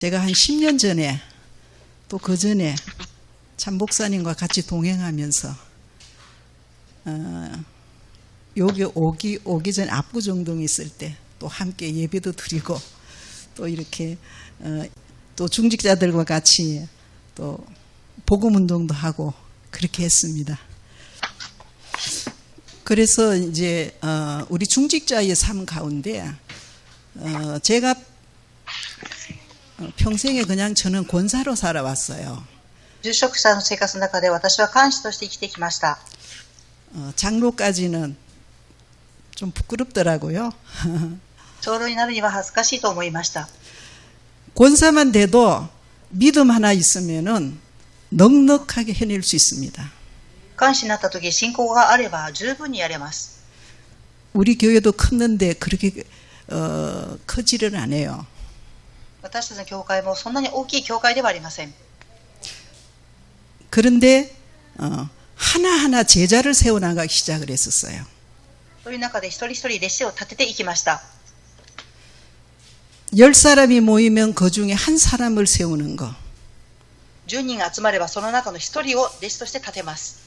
제가 한 10년 전에 또 그 전에 참 목사님과 같이 동행하면서 여기 오기 전에 압구정동에 있을 때 또 함께 예배도 드리고 또 이렇게 또 중직자들과 같이 또 복음 운동도 하고 그렇게 했습니다. 그래서 이제 우리 중직자의 삶 가운데 제가 평생에 그냥 저는 권사로 살아왔어요. 住職者の生活の中で私は看守として生きてきました。 장로까지는 좀 부끄럽더라고요. 長老になるには恥ずかしいと思いました。 권사만 돼도 믿음 하나 있으면은 넉넉하게 해낼 수 있습니다. 看守になった時、信仰があれば十分にやれます。 우리 교회도 컸는데 그렇게 크지를 않아요. 私たちの教会もそんなに大きい教会ではありません。 그런데 하나하나 제자를 세워나가기 시작을 했었어요. という中で一人一人弟子を立てていきました。 10사람이 모이면 그 중에 한 사람을 세우는 거. 10人が集まればその中の一人を弟子として立てます。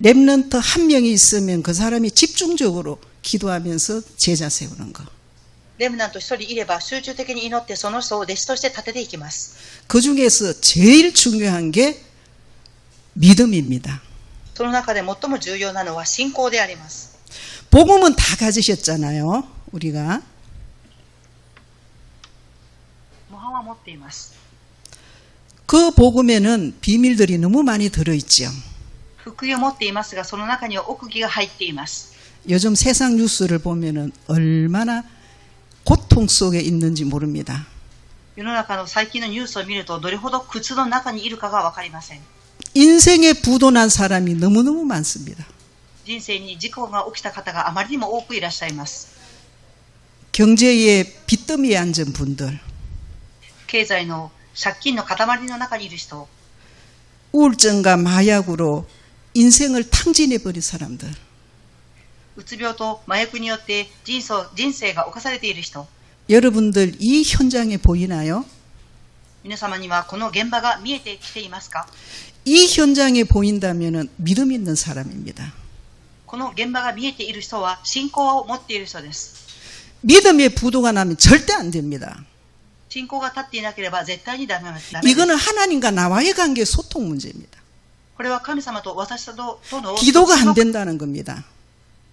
랩런트 한 명이 있으면 그 사람이 집중적으로 기도하면서 제자 세우는 거. レムナント一人いれば集中的に祈ってその人を弟子として立てていきます。 그 중에서 제일 중요한 게 믿음입니다. その中で最も重要なのは信仰であります。 복음은 다 가지셨잖아요. 우리가. 模範は持っています。 그 복음에는 비밀들이 너무 많이 들어있죠. 福音を持っていますが、その中には奥義が入っています。 요즘 세상 뉴스를 보면은 얼마나 고통 속에 있는지 모릅니다. 世の中の最近のニュースを見るとどれほど苦痛の中にいるかがわかりません。 인생에 부도난 사람이 너무너무 많습니다. 人生に事故が起きた方があまりにも多くいらっしゃいます。 경제의 빚더미에 앉은 분들, 経済の借金の塊の中にいる人、 우울증과 마약으로 인생을 탕진해버린 사람들, うつ病と麻薬によって人生が侵されている人、 여러분들 이 현장에 보이나요? 皆様にはこの現場が見えてきていますか？ 이 현장에 보인다면 믿음 있는 사람입니다. この現場が見えている人は信仰を持っている人です。 믿음의 부도가 나면 절대 안 됩니다. 信仰が立っていなければ絶対にダメです。 이거는 하나님과 나와의 관계 소통 문제입니다. これは神様と私との 기도가 안 된다는 겁니다.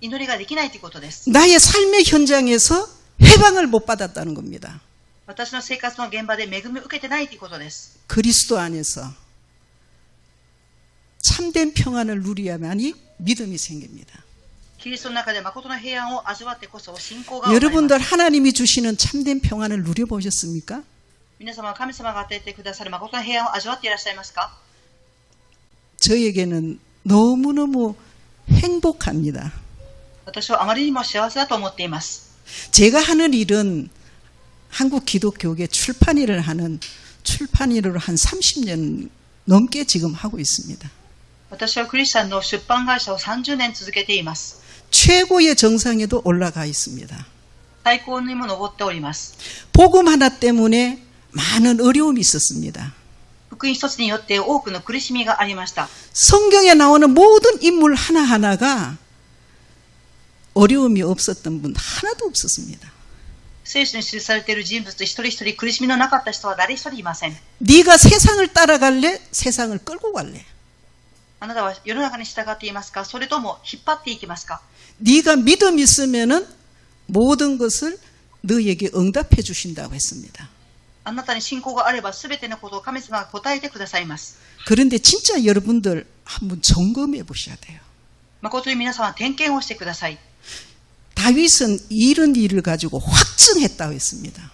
祈りができないということです。 나의 삶의 현장에서 해방을 못 받았다는 겁니다. 私の生活の現場で恵みを受けてないということです。 그리스도 안에서 참된 평안을 누려야만이 믿음이 생깁니다. キリストの中で誠の平安を味わってこそ信仰が生まれます。 여러분들 하나님이 주시는 참된 평안을 누려보셨습니까? 皆様は神様が与えてくださる誠の平安を味わっていらっしゃいますか？ 저에게는 너무너무 행복합니다. 私はあまりにも幸せだと思っています。 제가 하는 일은 한국 기독교계 출판 일을 한 30년 넘게 지금 하고 있습니다. 私はクリスチャンの出版会社を30年続けています。 최고의 정상에도 올라가 있습니다. 最高にも上っております。 복음 하나 때문에 많은 어려움이 있었습니다. 福音一つによって多くの苦しみがありました。 성경에 나오는 모든 인물 하나하나가 어려움이 없었던 분 하나도 없었습니다. 聖書に記されている人物一人一人苦しみのなかった人は誰一人いません。 네가 세상을 따라갈래? 세상을 끌고 갈래? あなたは世の中に従っていますか？それとも引っ張っていきますか？ 네가 믿음 있으면은 모든 것을 너에게 응답해 주신다고 했습니다. あなたに信仰があれば全てのことを神様が答えてくださいます。 그런데 진짜 여러분들 한번 점검해 보셔야 돼요. 誠に皆様は点検をしてください。 다윗은 이런 일을 가지고 확증했다고 했습니다.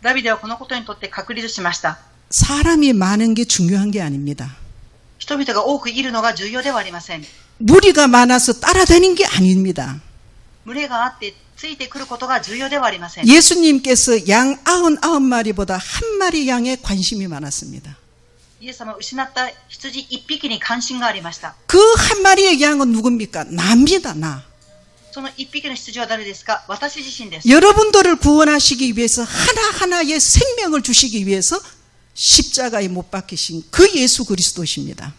ダビデはこのことにとって確立しました。 사람이 많은 게 중요한 게 아닙니다. 人々が多くいるのが重要ではありません。 무리가 많아서 따라다니는 게 아닙니다. 群れがあってついてくることが重要ではありません。 예수님께서 양 99마리보다 한 마리 양에 관심이 많았습니다. イエス様は失った羊一匹に関心がありました。 그 한 마리의 양은 누굽니까? 나입니다, 나. その一匹の羊は誰ですか？私自身です。 여러분들을 구원하시기 위해서 하나하나의 생명을 주시기 위해서 십자가에 못 박히신 그 예수 그리스도십니다.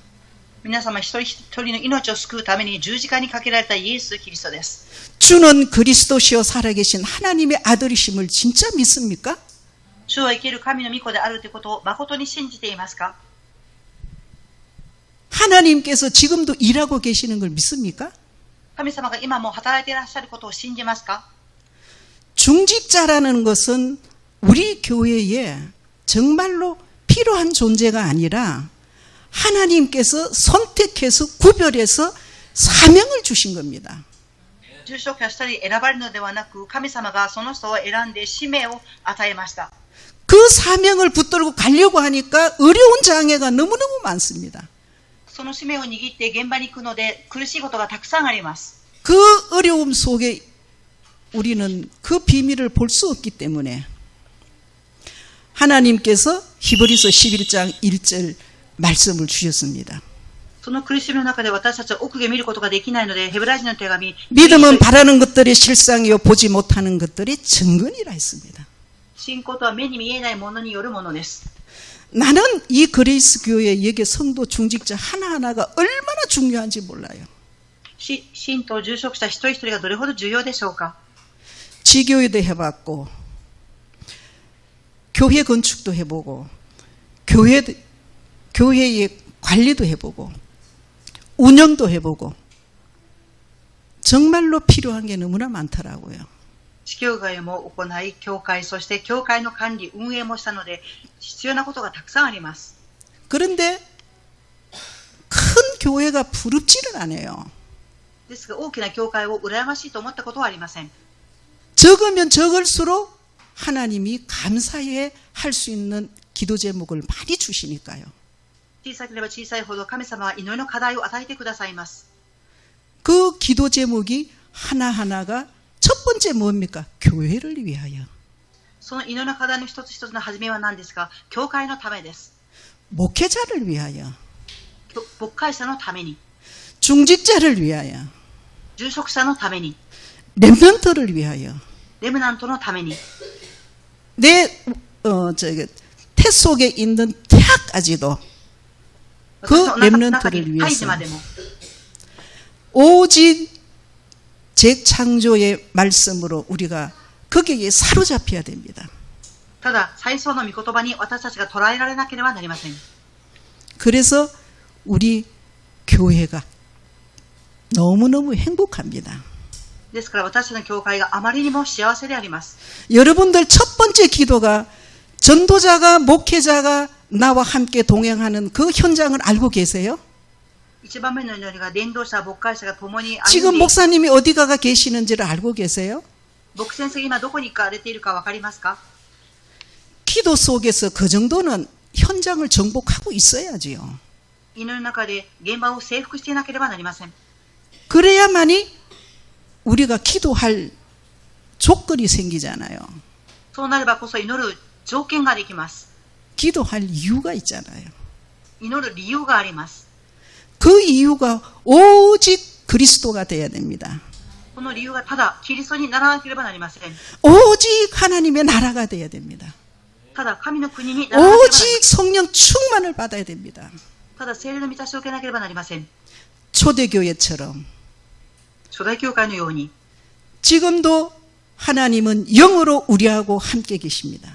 皆様一人一人の命を救うために十字架にかけられたイエス・キリストです。 주는 그리스도시여 살아계신 하나님의 아들이심을 진짜 믿습니까? 主は生ける神の御子であるということを誠に信じていますか？ 하나님께서 지금도 일하고 계시는 걸 믿습니까? 神様が今も働いていらっしゃることを信じますか？ 중직자라는 것은 우리 교회에 정말로 필요한 존재가 아니라 하나님께서 선택해서 구별해서 사명을 주신 겁니다. 住職やしたり選ばれるのではなく、神様がその人を選んで使命を与えました。 그 사명을 붙들고 가려고 하니까 어려운 장애가 너무너무 많습니다. その使命を握って現場に行くので苦しいことがたくさんあります。 그 어려움 속에 우리는 그 비밀을 볼 수 없기 때문에 하나님께서 히브리서 11장 1절 말씀을 주셨습니다. その苦しみの中で私たちは奥で見ることができないので、ヘブライ人の手紙 믿음은 바라는 것들의 실상이요 보지 못하는 것들의 증거니라 했습니다. 信仰とは目に見えないものによるものです。 나는 이 그레이스 교회 여기 성도 중직자 하나하나가 얼마나 중요한지 몰라요. 信徒住職者一人一人がどれほど重要でしょうか。 지교회도 해봤고 교회 건축도 해보고 교회의 관리도 해보고 운영도 해보고 정말로 필요한 게 너무나 많더라고요. 地教会も行い、教会、そして教会の管理、運営もしたので、必要なことがたくさんあります。 그런데 큰 교회가 부럽지는 않아요. ですが、大きな教会を羨ましいと思ったことはありません。 적으면 적을수록 하나님이 감사해 할 수 있는 기도 제목을 많이 주시니까요. 小さければ小さいほど神様は祈りの課題を与えてくださいます。 그 기도 제목이 하나하나가 첫 번째 뭡니까? 교회를 위하여. その祈りの課題の一つ一つの始めは何ですか？教会のためです。 목회자를 위하여. 牧会者のために。 중직자를 위하여. 住職者のために。 렘넌트를 위하여. レムナントのために。 내 태 속에 있는 태학까지도 그 렘넌트를 위해서 오직 재창조의 말씀으로 우리가 거기에 사로잡혀야 됩니다. ただ再創の御言葉に私たちが捉えられなければなりません。 그래서 우리 교회가 너무너무 행복합니다. ですから私たちの教会があまりにも幸せであります。 여러분들 첫 번째 기도가 전도자가 목회자가 나와 함께 동행하는 그 현장을 알고 계세요? 一番目の祈りが伝道者、牧会者が共に歩 지금 んで、 목사님이 어디가 계시는지를 알고 계세요? 牧先生が今どこに行かれているかわかりますか？ 기도 속에서 그 정도는 현장을 정복하고 있어야지요. 祈りの中で現場を征服していなければなりません。 그래야만이 우리가 기도할 조건이 생기잖아요. そうなればこそ祈る条件ができます。 기도할 이유가 있잖아요. 祈る理由があります。 그 이유가 오직 그리스도가 돼야 됩니다. この理由がただキリストにならなければなりません。 오직 하나님의 나라가 돼야 됩니다. ただ神の国にならなければなりません。 오직 성령 충만을 받아야 됩니다. ただ聖霊の満たしを受けなければなりません。 초대교회처럼 初代教会のように 지금도 하나님은 영으로 우리하고 함께 계십니다.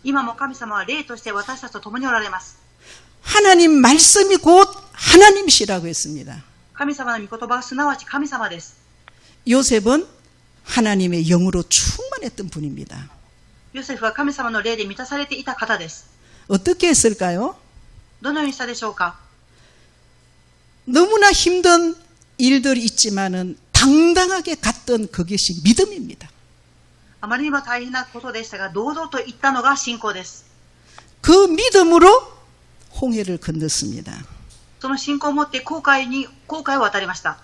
今も神様は霊として私たちと共におられます。 하나님 말씀이 곧 하나님이시라고 했습니다. 神様の御言葉はすなわち神様です。 요셉은 하나님의 영으로 충만했던 분입니다. ヨセフは神様の霊で満たされていた方です。 어떻게 했을까요? どのようにしたでしょうか？ 너무나 힘든 일들이 있지만은 당당하게 갔던 그것이 믿음입니다. あまりにも大変なことでしたが、堂々と言ったのが信仰です。 그 믿음으로 홍해를 건넜습니다. その信仰を持って航海を渡りました。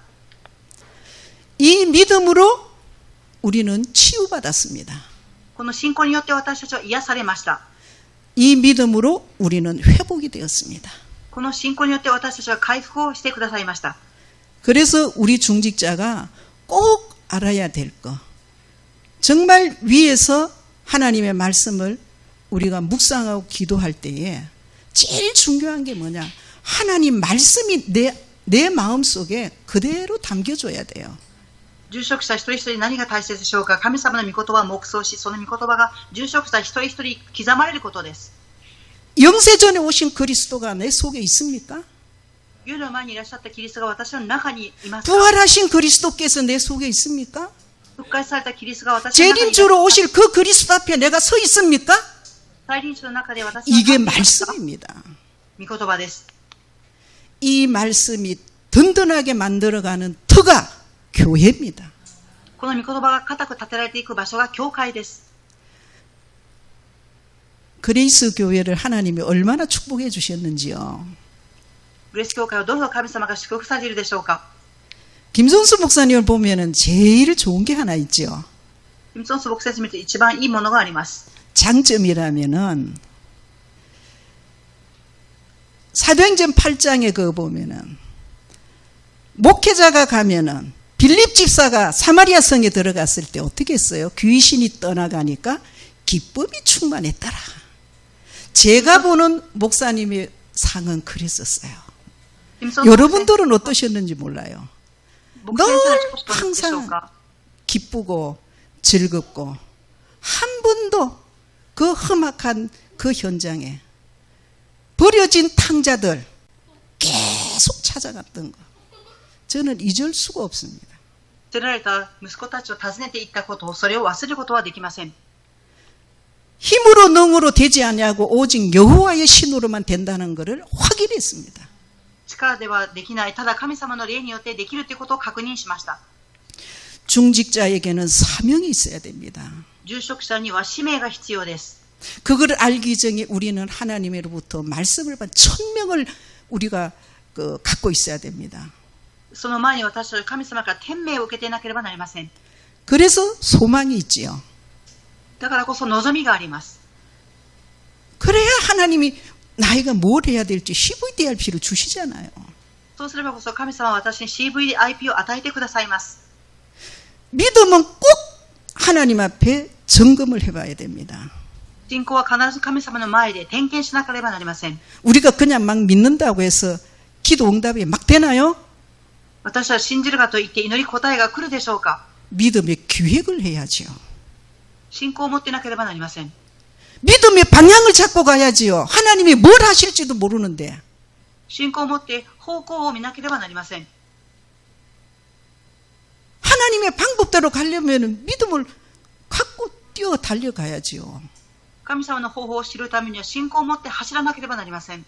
이 믿음으로 우리는 치유받았습니다. この信仰によって私たちは癒されました。 이 믿음으로 우리는 회복이 되었습니다. この信仰によって私たちは回復をしてくださいました。 그래서 우리 중직자가 꼭 알아야 될 것. 정말 위에서 하나님의 말씀을 우리가 묵상하고 기도할 때에 제일 중요한 게 뭐냐? 하나님 말씀이 내 마음속에 그대로 담겨줘야 돼요. 住職者一人一人何が大切でしょうか。神様の御言葉を黙想し、その御言葉が住職者一人一人刻まれることです。 영세전에 오신 그리스도가 내 속에 있습니까? 世の前にいらっしゃったキリストが私の中にいますか。 부활하신 그리스도께서 내 속에 있습니까? 復活されたキリストが私の中にいますか。 재림주로 오실 그 그리스도 앞에 내가 서 있습니까? 再臨主の中で私の中 이게 にいますか。 말씀입니다. 御言葉です。 이 말씀이 든든하게 만들어가는 터가 교회입니다. この御言葉が固く立てられていく場所が教会です。 그레이스 교회를 하나님이 얼마나 축복해 주셨는지요. グレース教会をどうぞ神様が祝福されているでしょうか。 김성수 목사님을 보면은 제일 좋은 게 하나 있죠. キム・ソンス牧師を見て一番いいものがあります。 장점이라면은 사도행전 8장에 그거 보면은 목회자가 가면은 빌립 집사가 사마리아 성에 들어갔을 때 어떻게 했어요? 귀신이 떠나가니까 기쁨이 충만했더라. 제가 보는 목사님의 상은 그랬었어요. 여러분들은 어떠셨는지 몰라요. 늘 항상 기쁘고 즐겁고 한 번도 그 험악한 그 현장에 버려진 탕자들 계속 찾아갔던 거 저는 잊을 수가 없습니다. 捨てられた息子たちを訪ねていったことをそれを忘れることはできません。 힘으로 능으로 되지 않냐고 오직 여호와의 신으로만 된다는 것을 확인했습니다. 力ではできない、ただ神様の霊によってできるということを確認しました。 중직자에게는 사명이 있어야 됩니다. 住職者には使命が必要です。 그걸 알기 전에 우리는 하나님으로부터 말씀을 받은 천명을 우리가 갖고 있어야 됩니다. その前に私たちは神様から天命を受けていなければなりません。 그래서 소망이 있지요. だからこそ望みがあります。 그래야 하나님이 나이가 뭘 해야 될지 CVDRP를 주시잖아요. そうすればこそ神様は私に CVIP を与えてくださいます。 믿음은 꼭 하나님 앞에 점검을 해봐야 됩니다. 信仰は必ず神様の前で点検しなければなりません。 우리가 그냥 막 믿는다고 해서 기도 응답이 막 되나요? 私は信じるかと言って祈り答えが来るでしょうか。 믿음의 기획을 해야지요. 信仰を持っていなければなりません。 믿음의 방향을 잡고 가야지요. 하나님이 뭘 하실지도 모르는데. 信仰を持って方向を見なければなりません。 하나님의 방법대로 가려면 믿음을 갖고 뛰어 달려가야지요. 神様の方法を知るためには信仰を持って走らなければなりません。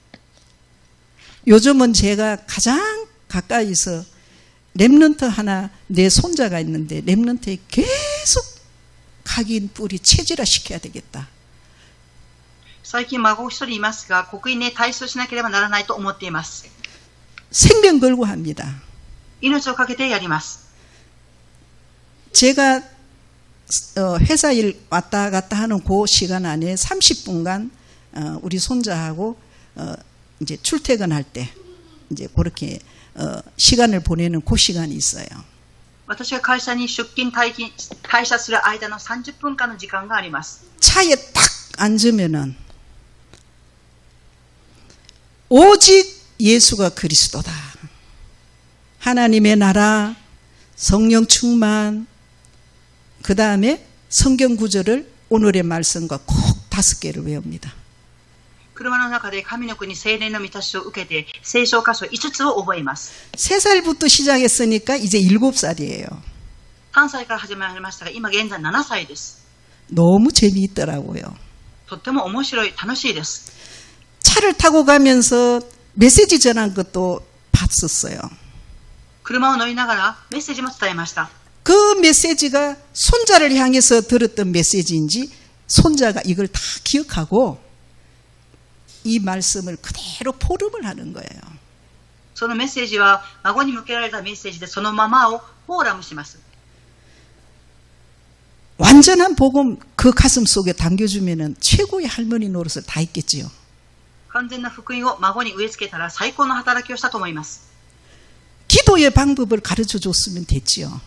요즘은 제가 가장 가까이서 렘넌트 하나 내 손자가 있는데 렘넌트에 계속 각인 뿌리 체질화 시켜야 되겠다. 最近孫一人いますが、刻印に対処しなければならないと思っています。 생명 걸고 합니다. 命をかけてやります。 제가 회사 일 왔다 갔다 하는 그 시간 안에 30분간 우리 손자하고 이제 출퇴근할 때 이제 그렇게 시간을 보내는 그 시간이 있어요. 私が会社に出勤退社する間の30分間の時間があります。 차에 딱 앉으면은 오직 예수가 그리스도다. 하나님의 나라, 성령 충만, 그 다음에 성경 구절을 오늘의 말씀과 꼭 5개를 외웁니다. 車の中で神の国聖霊の満たしを受けて聖書箇所5つを覚えます。 3살부터 시작했으니까 이제 7살이에요. 3歳から始まりましたが、今現在7歳です。 너무 재미있더라고요. とっても面白い、楽しいです。 차를 타고 가면서 메시지 전한 것도 봤었어요. 車を乗りながらメッセージも伝えました。 그 메시지가 손자를 향해서 들었던 메시지인지 손자가 이걸 다 기억하고 이 말씀을 그대로 포럼을 하는 거예요. そのメッセージは孫に向けられたメッセージでそのままをフォーラムします。 완전한 복음 그 가슴 속에 담겨주면은 최고의 할머니 노릇을 다 했겠지요. 完全な福音を孫に植え付けたら最高の働きをしたと思います。 기도의 방법을 가르쳐 줬으면 됐지요.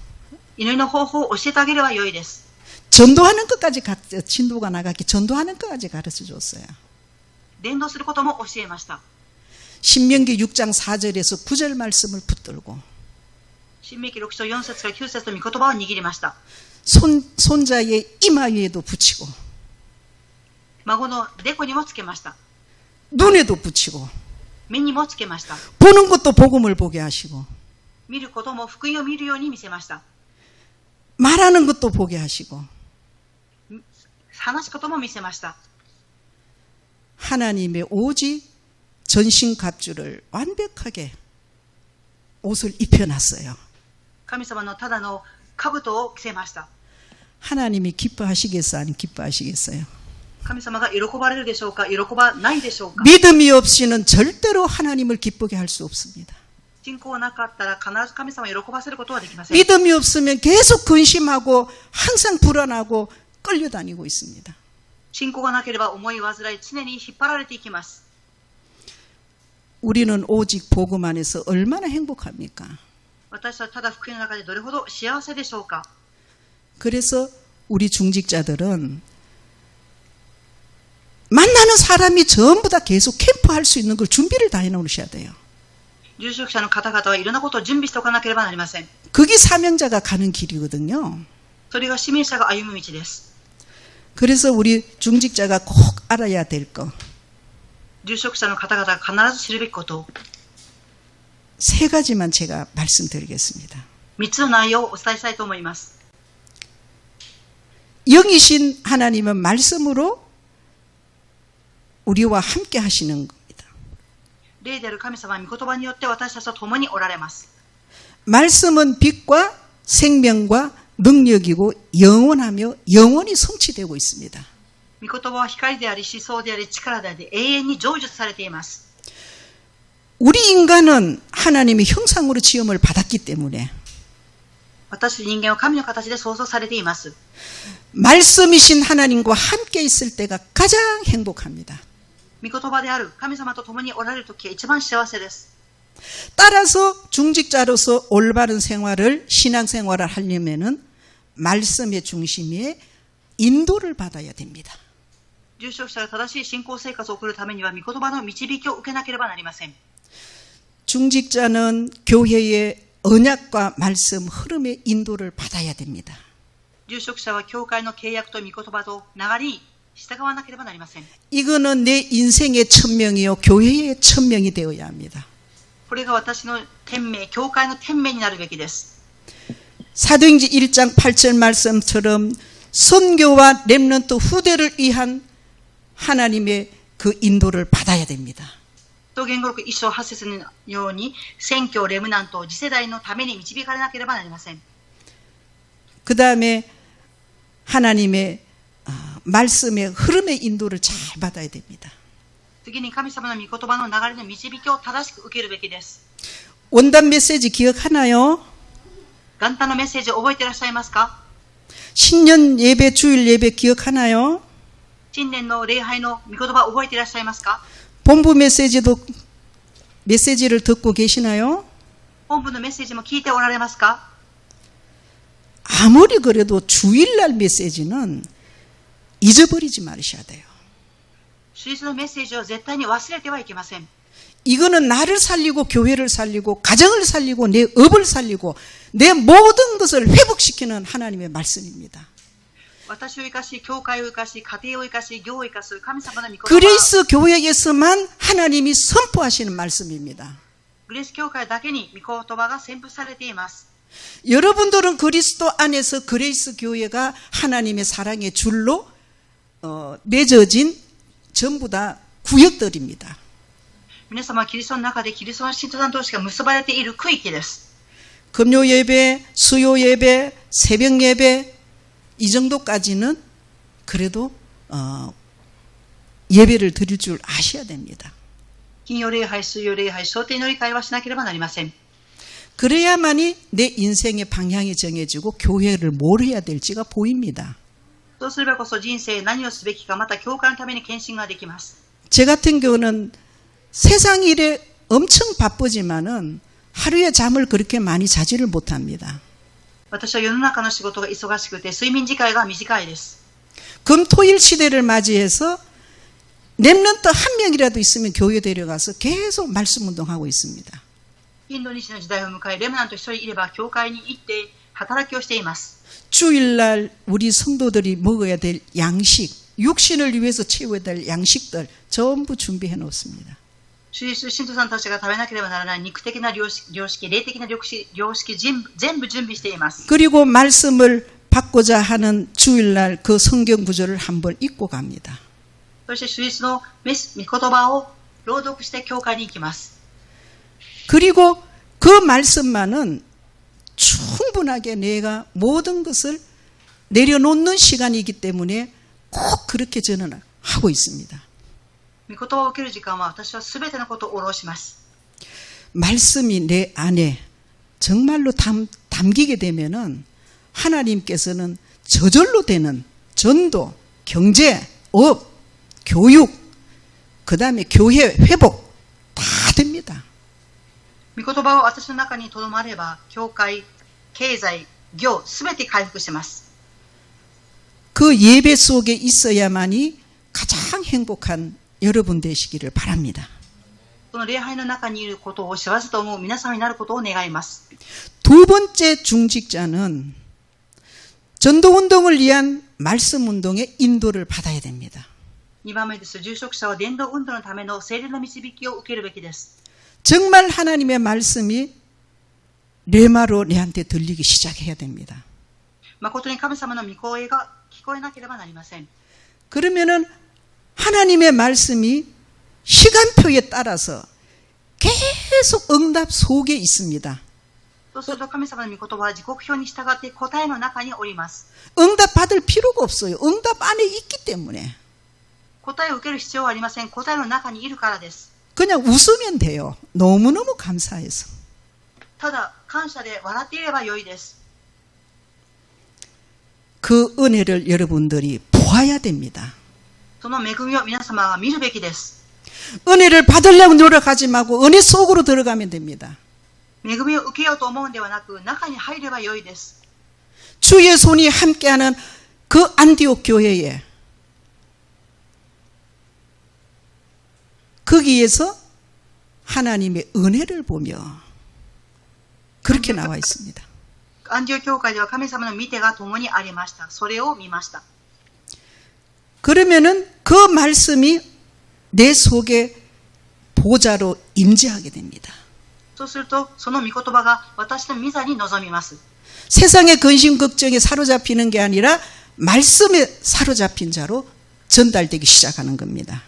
祈りの方法を教えてあげればよいです。 전도하는 것까지 진도가 나갔기 전도하는 것까지 가르쳐 줬어요. 伝道することも教えました。 신명기 6장 4절에서 9절 말씀을 붙들고 新明記6章4節から9節の御言葉を握りました。 손자의 이마 위에도 붙이고 孫のデコにもつけました。 눈에도 붙이고 目にもつけました。 보는 것도 복음을 보게 하시고 見ることも福音を見るように見せました。 말하는 것도 보게 하시고 話すことも見せました。 하나님의 오직 전신갑주를 완벽하게 옷을 입혀놨어요. 神様のただの兜を着せました。 하나님이 기뻐하시겠어요? 아니면 기뻐하시겠어요? 神様が喜ばれるでしょうか、喜ばないでしょうか。 믿음이 없이는 절대로 하나님을 기쁘게 할 수 없습니다. 信仰なかったら必ず神様を喜ばせることはできません。 믿음이 없으면 계속 근심하고 항상 불안하고 끌려다니고 있습니다. 信仰がなければ思い煩い、常に引っ張られていきます。 우리는 오직 복음 안에서 얼마나 행복합니까? 私はただ福音の中でどれほど幸せでしょうか。 그래서 우리 중직자들은 만나는 사람이 전부 다 계속 캠프할 수 있는 걸 준비를 다 해놓으셔야 돼요. 住職者の方々はいろんなことを準備しておかなければなりません。 그게 사명자가 가는 길이거든요. それが使命者が歩む道です。 그래서 우리 중직자가 꼭 알아야 될 거. 住職者の方々が必ず知るべきことを 세 가지만 제가 말씀드리겠습니다. 3つの内容をお伝えしたいと思います。 영이신 하나님은 말씀으로 우리와 함께 하시는 겁니다. 霊である神様は御言葉によって私たちと共におられます。 말씀은 빛과 생명과 능력이고 영원하며 영원히 성취되고 있습니다. 御言葉は光であり、思想であり、力であり、永遠に成就されています。 우리 인간은 하나님의 형상으로 지음을 받았기 때문에 私人間は神の形で創造されています。 말씀이신 하나님과 함께 있을 때가 가장 행복합니다. 御言葉である神様と共におられるときが一番幸せです。 따라서 중직자로서 올바른 생활을 신앙생활을 하려면은 말씀의 중심에 인도를 받아야 됩니다. 住職者が正しい信仰生活を送るためには御言葉の導きを受けなければなりません。 중직자는 교회의 언약과 말씀 흐름의 인도를 받아야 됩니다. 住職者は教会の契約と御言葉と流れに従わなければなりません。 이거는 내 인생의 천명이요 교회의 천명이 되어야 합니다. これが私の天命、教会の天命になるべきです。 사도행전 1장 8절 말씀처럼 선교와 렘넌트 후대를 위한 하나님의 그 인도를 받아야 됩니다. と言語録1章8節のように、宣教レムナントを次世代のために導かれなければなりません。 그 다음에 하나님의 말씀의 흐름의 인도를 잘 받아야 됩니다. 次に神様の御言葉の流れの導きを正しく受けるべきです。 원단 메시지 기억하나요? 元旦のメッセージを覚えていらっしゃいますか？ 신년 예배 주일 예배 기억하나요? 新年の礼拝の御言葉を覚えていらっしゃいますか？ 본부 메시지를 듣고 계시나요? 本部のメッセージも聞いておられますか？ 아무리 그래도 주일날 메시지는 잊어버리지 말으셔야 돼요. 主日のメッセージを絶対に忘れてはいけません。 이거는 나를 살리고 교회를 살리고 가정을 살리고 내 업을 살리고 내 모든 것을 회복시키는 하나님의 말씀입니다. 私を生かし、教会を生かし、家庭を生かし、業を生かす神様の御言葉。 그레이스 교회에서만 하나님이 선포하시는 말씀입니다. グレース教会だけに御言葉が宣布されています。 여러분들은 그리스도 안에서 그레이스 교회가 하나님의 사랑의 줄로 맺어진 전부 다 구역들입니다. 皆様はキリストの中でキリストの信徒団同士が結ばれている区域です。 금요 예배, 수요 예배, 새벽 예배 이 정도까지는 그래도 예배를 드릴 줄 아셔야 됩니다. 金曜礼拝、水曜礼拝、昇天祈り会はしなければなりません。 그래야만이 내 인생의 방향이 정해지고 교회를 뭘 해야 될지가 보입니다. そうすればこそ人生何をすべきか、また教会のために献身ができます。 제 같은 경우는 세상 일에 엄청 바쁘지만은 하루에 잠을 그렇게 많이 자지를 못합니다. 私は世の中の仕事が忙しくて睡眠時間が短いです。 금토일 시대를 맞이해서 렘넌트 한 명이라도 있으면 교회 데려가서 계속 말씀 운동하고 있습니다. インド西の時代を迎え、レムナント一人いれば教会に行って働きをしています。 주일날 우리 성도들이 먹어야 될 양식, 육신을 위해서 채워야 될 양식들 전부 준비해 놓습니다. 信徒さんたちが食べなければならない肉的な良識、霊的な良識全部準備しています。 그리고 말씀을 받고자 하는 주일날 그 성경 구절을 한번 읽고 갑니다. そして主日の御言葉を朗読して教会に行きます。 그리고 그 말씀만은 충분하게 내가 모든 것을 내려놓는 시간이기 때문에 꼭 그렇게 저는 하고 있습니다. 御言葉を受ける時間は私はすべてのことを下ろします。 말씀이 내 안에 정말로 담기게 되면은 하나님께서는 저절로 되는 전도, 경제, 업, 교육, 그 다음에 교회 회복 다 됩니다. 御言葉を私の中にとどまれば、教会、経済、業、すべて回復します。 그 예배 속에 있어야만이 가장 행복한 여러분 되시기를 바랍니다. その礼拝の中にいることを幸せと思う皆様になることを願います。 두 번째 중직자는 전도운동을 위한 말씀 운동의 인도를 받아야 됩니다. 2番目です。住職者は伝道運動のための聖霊の導きを受けるべきです。 정말 하나님의 말씀이 레마로 내한테 들리기 시작해야 됩니다. 誠に神様の御声が聞こえなければなりません。 그러면은 하나님의 말씀이 시간표에 따라서 계속 응답 속에 있습니다. そうすると神様の御言葉は時刻表に従って答えの中におります。 응답 받을 필요가 없어요. 응답 안에 있기 때문에. 答えを受ける必要はありません。答えの中にいるからです。 그냥 웃으면 돼요. 너무너무 감사해서. ただ感謝で笑っていればよいです。 그 은혜를 여러분들이 보아야 됩니다. その恵みを皆様は見るべきです。 은혜를 받으려고 노력하지 말고 은혜 속으로 들어가면 됩니다. 恵みを受けようと思うんではなく、中に入ればよいです。 주의 손이 함께하는 그 안디옥 교회에 거기에서 하나님의 은혜를 보며 그렇게 나와 있습니다. アンディオ教会では神様の御手が共にありました。それを見ました。 그러면은 그 말씀이 내 속에 보좌로 임재하게 됩니다. そうすると、その御言葉が私の御座に臨みます。 세상의 근심 걱정에 사로잡히는 게 아니라 말씀에 사로잡힌 자로 전달되기 시작하는 겁니다.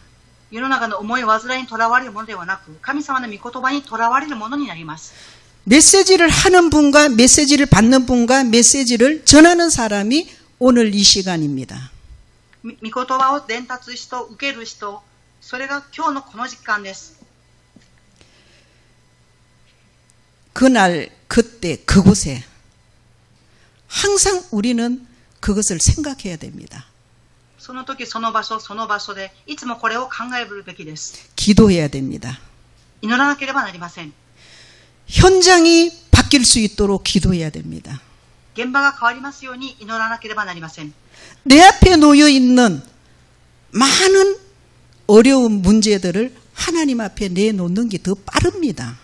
世の中の思い煩いにとらわれるものではなく、神様の御言葉にとらわれるものになります。 메시지를 하는 분과 메시지를 받는 분과 메시지를 전하는 사람이 오늘 이 시간입니다. 御言葉を伝達し人、受ける人、それが今日のこの時間です。 그날 그때 그곳에 항상 우리는 그것을 생각해야 됩니다. その時その場所でいつもこれを考えるべきです。 기도해야 됩니다. 祈らなければなりません。 현장이 바뀔 수 있도록 기도해야 됩니다. 現場が変わりますように祈らなければなりません。 내 앞에 놓여 있는 많은 어려운 문제들을 하나님 앞에 내놓는 게 더 빠릅니다.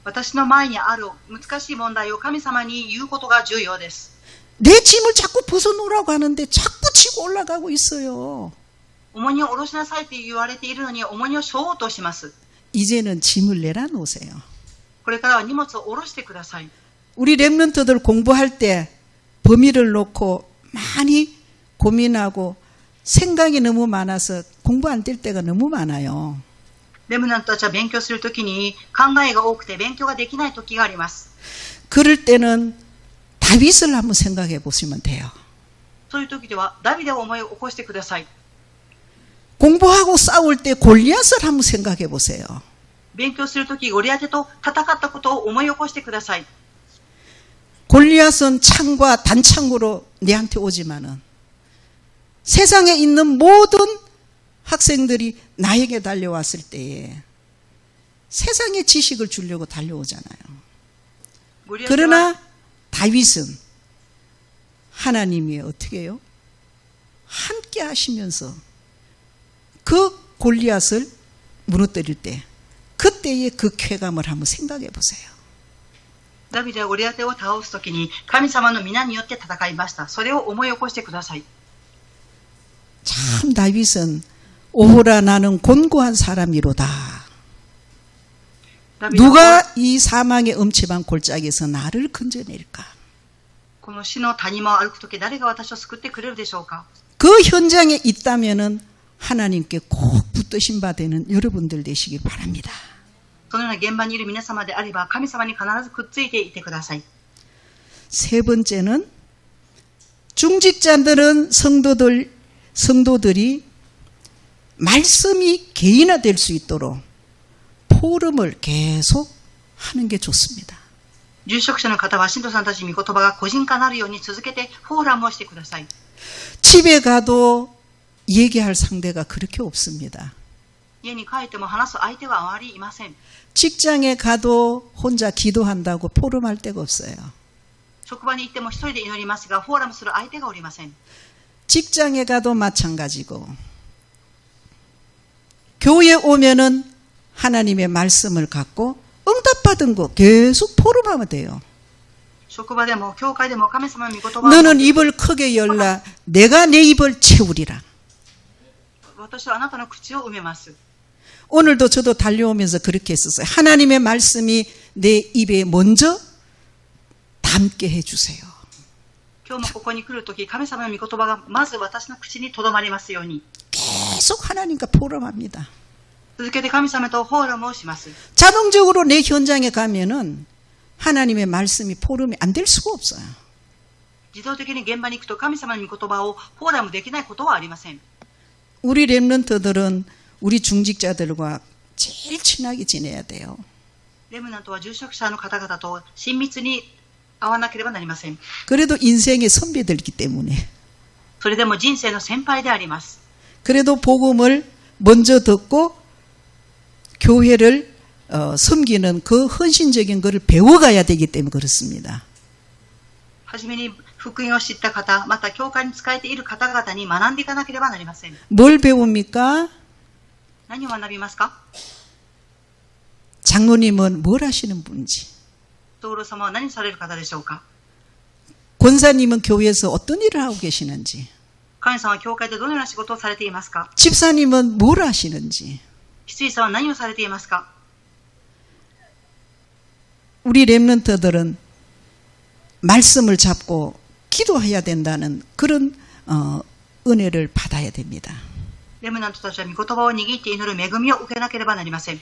私の前にある難しい問題を神様に言うことが重要です。 내 짐을 자꾸 벗어놓으라고 하는데 자꾸 지고 올라가고 있어요. 重荷を下ろしなさいと言われているのに重荷を背負おうとします。 이제는 짐을 내려놓으세요. これからは荷物を下ろしてください。 우리 렘넌트들 공부할 때 범위를 놓고 많이 고민하고 생각이 너무 많아서 공부 안 될 때가 너무 많아요. レムナントたちは勉強するときに考えが多くて勉強ができないときがあります。 그럴 때는 다윗을 한번 생각해 보시면 돼요. そういうときではダビデを思い起こしてください。 공부하고 싸울 때 골리앗을 한번 생각해 보세요. 勉強するときゴリアテと戦ったことを思い起こしてください。 골리앗은 창과 단창으로 내한테 오지만은 세상에 있는 모든 학생들이 나에게 달려왔을 때에 세상의 지식을 주려고 달려오잖아요. 그러나 다윗은 하나님이 어떻게 해요? 함께 하시면서 그 골리앗을 무너뜨릴 때 그때의 그 쾌감을 한번 생각해 보세요. ダビデはゴリアテを倒すときに神様の皆によって戦いました。それを思い起こしてください。 참 다윗은 오호라 나는 곤고한 사람이로다. ダビデは 누가 이 사망의 엄침한 골짜기에서 나를 건져낼까? この死の谷間を歩くとき誰が私を救ってくれるでしょうか。 그 현장에 있다면은 하나님께 꼭 붙드신 바 되는 여러분들 되시길 바랍니다. そのような現場にいる皆様であれば神様に必ずくっついていてください。 세 번째는 중직자들은 성도들이 말씀이 개인화될 수 있도록 포럼을 계속 하는 게 좋습니다. 住職者の方は信徒さんたちに御言葉が個人化なるように続けてフォーラムをしてください。 집에 가도 얘기할 상대가 그렇게 없습니다. 家に帰っても話す相手はあまりいません。 직장에 가도 혼자 기도한다고 포럼할 데가 없어요. 職場に行っても一人で祈りますがフォーラムする相手がおりません。 직장에 가도 마찬가지고 교회 오면은 하나님의 말씀을 갖고 응답받은 거 계속 포럼하면 돼요. 職場でも教会でも神様の御言葉を 너는 입을 크게 열라 내가 내 입을 채우리라. 私はあなたの口を埋めます。 오늘도 저도 달려오면서 그렇게 했었어요. 하나님의 말씀이 내 입에 먼저 담게 해주세요. 今日もここに来るとき神様の御言葉がまず私の口にとどまりますように 계속 하나님과 포럼합니다. 続けて神様とフォーラムをします。 자동적으로 내 현장에 가면은 하나님의 말씀이 포럼이 안 될 수가 없어요. 自動的に現場に行くと神様の御言葉をフォーラムできないことはありません。 우리 렘넌트들은 우리 중직자들과 제일 친하게 지내야 돼요. レムナントは住職者の方々と親密に会わなければなりません。 그래도 인생의 선배들이기 때문에 それでも人生の先輩であります。 그래도 복음을 먼저 듣고 교회를 섬기는 그 헌신적인 것을 배워가야 되기 때문에 그렇습니다. はじめに福音を知った方、また教会に仕えている方々に学んでいかなければなりません。 뭘 배웁니까? 何を学びますか？ 장로님은 뭘 하시는 분인지, 長老様は何される方でしょうか？ 권사님은 교회에서 어떤 일을 하고 계시는지, 神様は教会でどのような仕事をされていますか？ 집사님은 뭘 하시는지, 羊さんは何をされていますか？ 우리 렘넌트들은 말씀을 잡고 기도해야 된다는 그런 은혜를 받아야 됩니다. レムナントたちは御言葉を握って祈る恵みを受けなければなりません。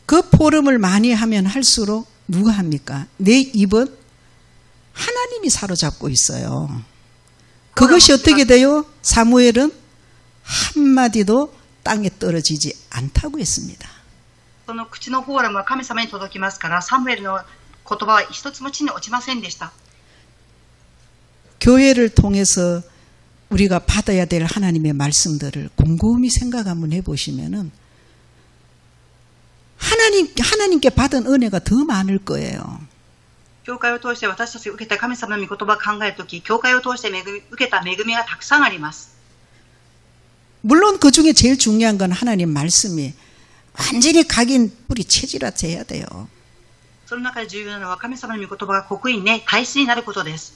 그 포럼을 많이 하면 할수록 누가 합니까? 내 입은 하나님이 사로잡고 있어요. 그것이 어떻게 돼요? 사무엘은 한마디도 땅에 떨어지지 않다고 했습니다. その口のフォーラムは神様に届きますから、サムエルの言葉は一つも地に落ちませんでした。 교회를 통해서 우리가 받아야 될 하나님의 말씀들을 곰곰이 생각 한번 해보시면은 하나님께 받은 은혜가 더 많을 거예요. 教会を通して私たちが受けた神様の御言葉を考えるとき、教会を通して受けた恵みがたくさんあります。 물론 그 중에 제일 중요한 건 하나님 말씀이 완전히 각인 뿌리 체질화돼야 돼요. その中で重要なのは神様の御言葉が刻印ね、体質になることです。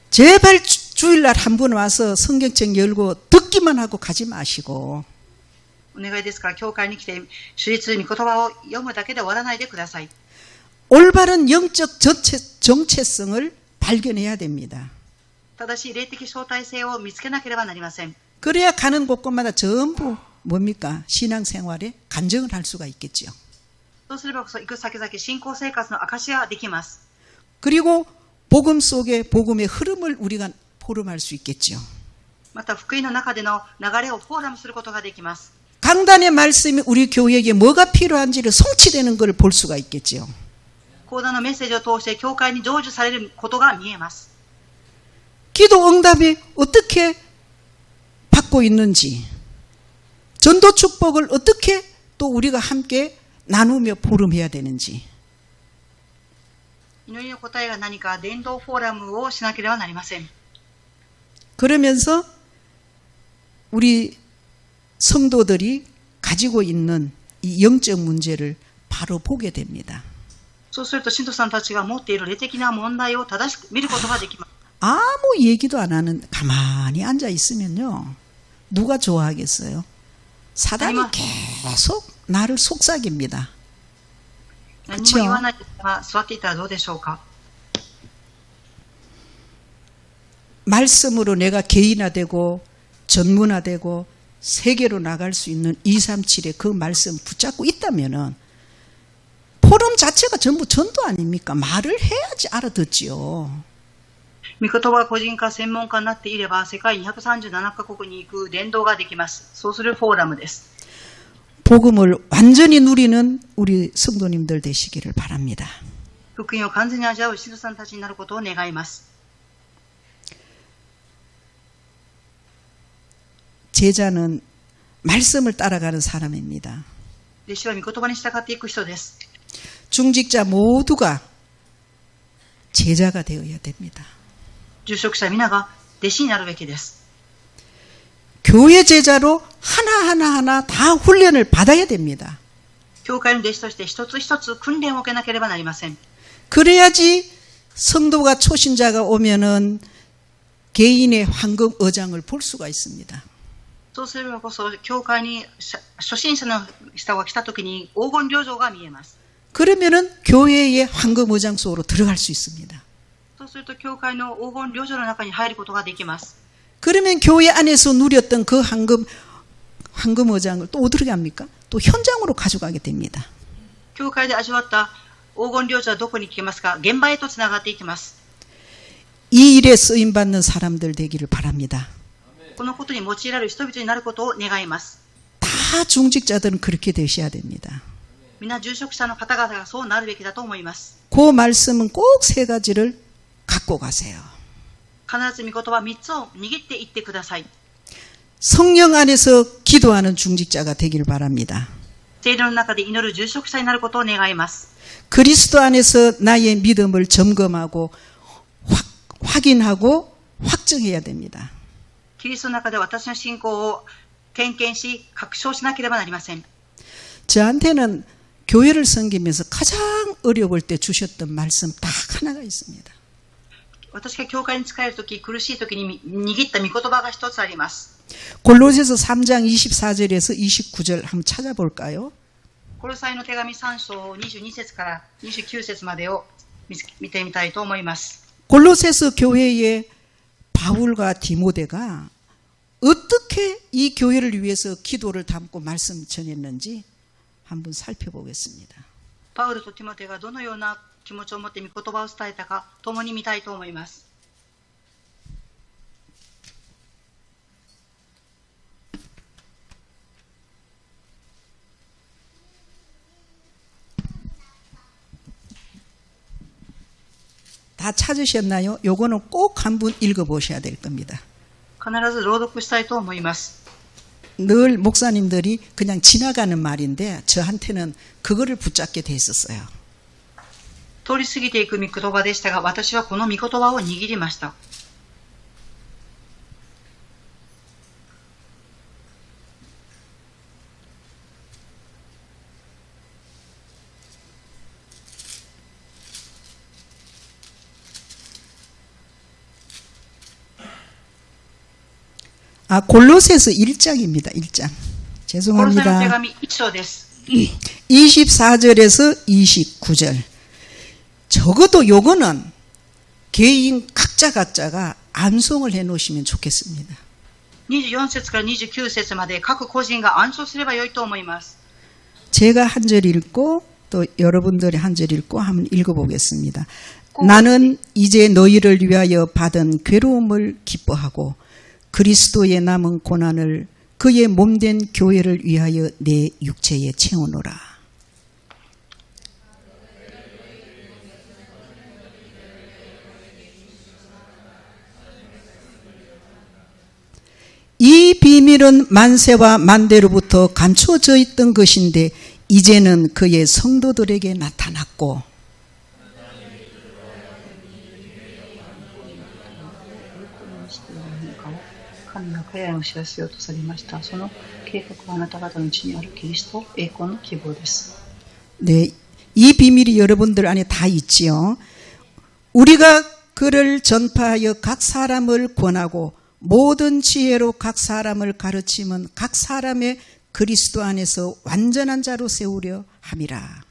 제발 주일날 한 분 와서 성경책 열고 듣기만 하고 가지 마시고 お願いですから、教会に来て、主日御言葉を読むだけで終わらないでください。 올바른 영적 정체성을 발견해야 됩니다. 正しい霊的相対性を見つけなければなりません。 그래야 가는 곳곳마다 전부 뭡니까? 신앙생활에 간증을 할 수가 있겠죠. そうすればこそ行く先々信仰生活の証ができます。 그리고 복음 속에 복음의 흐름을 우리가 포럼할 수 있겠죠. また福音の中での流れをフォーラムすることができます。 강단의 말씀이 우리 교회에게 뭐가 필요한지를 성취되는 것을 볼 수가 있겠죠. 講談のメッセージを通して教会に成就されることが見えます。 기도 응답이 어떻게 받고 있는지, 전도 축복을 어떻게 또 우리가 함께 나누며 포럼해야 되는지, 祈りの答えが何か伝道フォーラムをしなければなりません。 그러면서 우리 성도들이 가지고 있는 이 영적 문제를 바로 보게 됩니다. そうすると信徒さんたちが持っている霊的な問題を正しく見ることができます。 아무 얘기도 안 하는 가만히 앉아 있으면요. 누가 좋아하겠어요? 사단이 계속 나를 속삭입니다. 何も言わないで座っていたらどうでしょうか。 말씀으로 내가 개인화되고 전문화되고 세계로 나갈 수 있는 237의 그 말씀 붙잡고 있다면은 포럼 자체가 전부 전도 아닙니까? 말을 해야지 알아듣지요. 御言葉が個人化、専門家になっていれば世界237カ国に行く伝道ができます。そうするフォーラムです。 복음을 완전히 누리는 우리 성도님들 되시기를 바랍니다. 福音を完全に味わう信徒さんたちになることを願います。 제자는 말씀을 따라가는 사람입니다. 弟子は御言葉に従っていく人です。 중직자 모두가 제자가 되어야 됩니다. 住職者皆が弟子になるべきです。 교회 제자로 하나하나 다 훈련을 받아야 됩니다. 教会の弟子として一つ一つ訓練を受けなければなりません。 그래야지 성도가 초신자가 오면은 개인의 황금 의장을 볼 수가 있습니다. そうすればこそ教会に初心者の人が来たときに黄金領場が見えます。 그러면은 교회의 황금 의장 속으로 들어갈 수 있습니다. そうすると教会の黄金領場の中に入ることができます。 그러면 교회 안에서 누렸던 그 황금 의장을 또 어디로 갑니까? 또 현장으로 가져가게 됩니다. 教会で味わった黄金領場はどこに行きますか？現場へとつながっていきます。 이 일에 쓰임 받는 사람들 되기를 바랍니다. このことに用いられる人々になることを願います。 다 중직자들은 그렇게 되셔야 됩니다. 皆住職者の方々がそうなるべきだと思います。 그 말씀은 꼭 세 가지를 갖고 가세요. 必ず御言葉3つを握っていってください。 성령 안에서 기도하는 중직자가 되길 바랍니다. 聖霊の中で祈る住職者になることを願います。 그리스도 안에서 나의 믿음을 점검하고 확인하고 확증해야 됩니다. キリストの中で私の信仰を点検し、確証しなければなりません。 저한테는 교회를 섬기면서 가장 어려울 때 주셨던 말씀 딱 하나가 있습니다. 私が教会に仕えるとき、苦しいときに握った御言葉が一つあります。 골로새서 3장 24절에서 29절 한번 찾아볼까요? コロサイの手紙3章22節から29節までを見てみたいと思います。 골로새서 교회의 바울과 디모데가 어떻게 이 교회를 위해서 기도를 담고 말씀 전했는지 한번 살펴보겠습니다. パウルとティモテがどのような気持ちを持って御言葉を伝えたか共に見たいと思います。다 찾으셨나요? 요거는 꼭 한번 읽어보셔야 될 겁니다. 必ず朗読したいと思います。 늘 목사님들이 그냥 지나가는 말인데 저한테는 그거를 붙잡게 돼 있었어요. 通り過ぎていく御言葉でしたが、私はこの御言葉を握りました。 골로새서 1장입니다. 1장. コロサイの手 죄송합니다. 紙1章です。 24절에서 29절. 적어도 요거는 개인 각자가 암송을 해 놓으시면 좋겠습니다. 24節から29節まで各個人が暗唱すればよいと思います。 제가 한 절 읽고 또 여러분들이 한 절 읽고 한번 읽어보겠습니다. 나는 이제 너희를 위하여 받은 괴로움을 기뻐하고 그리스도의 남은 고난을 그의 몸된 교회를 위하여 내 육체에 채우노라. 이 비밀은 만세와 만대로부터 감추어져 있던 것인데 이제는 그의 성도들에게 나타났고 彼らを知らせようとされました。その計画はあなた方のうちにあるキリスト栄光の希望です。 네, 이 비밀이 여러분들 안에 다 있지요. 우리가 그를 전파하여 각 사람을 권하고 모든 지혜로 각 사람을 가르치면 각 사람의 그리스도 안에서 완전한 자로 세우려 함이라.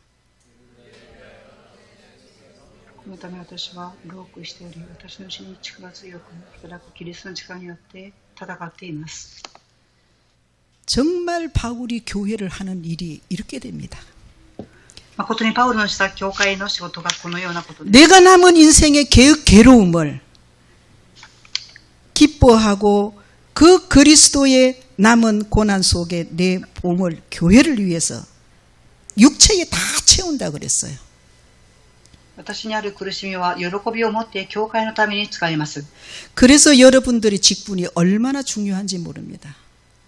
このため私は労苦しており、私のうちに力強く働くキリストの力によって戦っています。 정말 바울이 교회를 하는 일이 이렇게 됩니다. 誠にパウロのした教会の仕事がこのようなことです。 내가 남은 인생의 괴로움을 기뻐하고 그 그리스도의 남은 고난 속에 내 몸을 교회를 위해서 육체에 다 채운다 그랬어요. 私にある苦しみは喜びを持って教会のために使います。 그래서 여러분들의 직분이 얼마나 중요한지 모릅니다.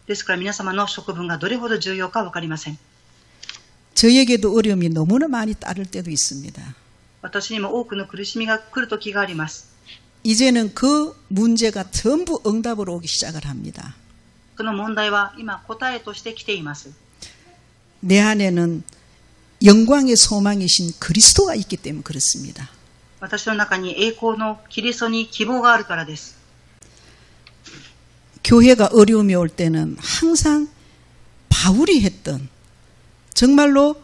ですから皆様の職分がどれほど重要か分かりません。 저에게도 어려움이 너무나 많이 따를 때도 있습니다. 私にも多くの苦しみが来る時があります。 이제는 그 문제가 전부 응답으로 오기 시작을 합니다. その問題は今答えとして来ています。 내 안에는 영광의 소망이신 그리스도가 있기 때문에 그렇습니다. 私の中に栄光のキリストに希望があるからです。 교회가 어려움이 올 때는 항상 바울이 했던 정말로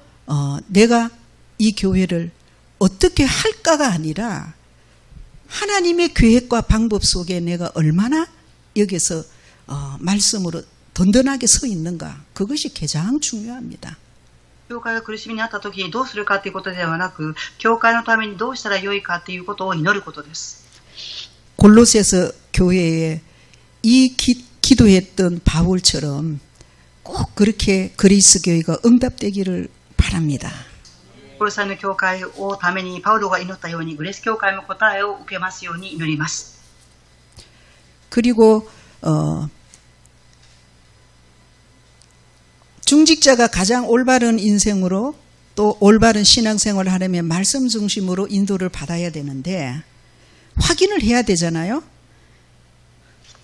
내가 이 교회를 어떻게 할까가 아니라 하나님의 계획과 방법 속에 내가 얼마나 여기서 말씀으로 든든하게 서 있는가, 그것이 가장 중요합니다. 教会が苦しみにあった時にどうするかということではなく、教会のためにどうしたらよいかということを祈ることです。 골로새서 교회에 이 기도했던 바울처럼 꼭 그렇게 그리스 교회가 응답되기를 바랍니다. コロサイの教会をためにパウロが祈ったように、グレース教会も答えを受けますように祈ります。 그리고 중직자가 가장 올바른 인생으로 또 올바른 신앙생활을 하려면 말씀 중심으로 인도를 받아야 되는데 확인을 해야 되잖아요.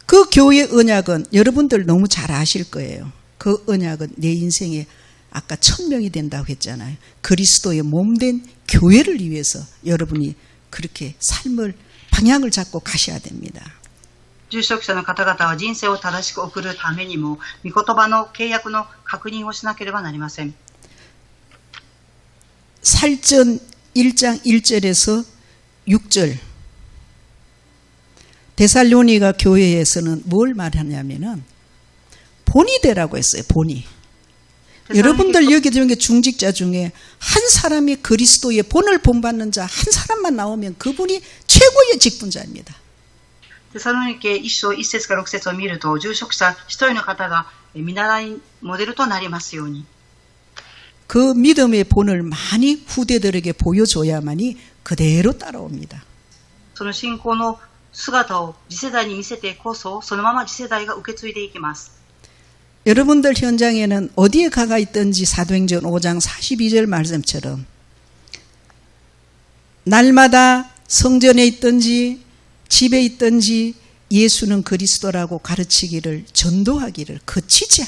그 교회의 언약은 여러분들 너무 잘 아실 거예요. 그 언약은 내 인생에 아까 1000명이 된다고 했잖아요. 그리스도의 몸된 교회를 위해서 여러분이 그렇게 삶을 방향을 잡고 가셔야 됩니다. 住職者の方々は人生を正しく送るためにも、御言葉の契約の確認をしなければなりません。 살전 1장 1절에서 6절 데살로니가 교회에서는 뭘 말하냐면은 본이 되라고 했어요. 본이. 여러분들 여기 중에 중직자 중에 한 사람이 그리스도의 본을 본받는 자 한 사람만 나오면 그분이 최고의 직분자입니다. テサロニケ1章1節から6節を見ると、住職者一人の方が見習いモデルとなりますように。 그 믿음의 본을 많이 후대들에게 보여줘야만이 그대로 따라옵니다. その信仰の姿を次世代に見せてこそ、そのまま次世代が受け継いでいきます。 여러분들 현장에는 어디에 가가 있든지 사도행전 5장 42절 말씀처럼 날마다 성전에 있든지 집에 있든지 예수는 그리스도라고 가르치기를, 전도하기를 거치지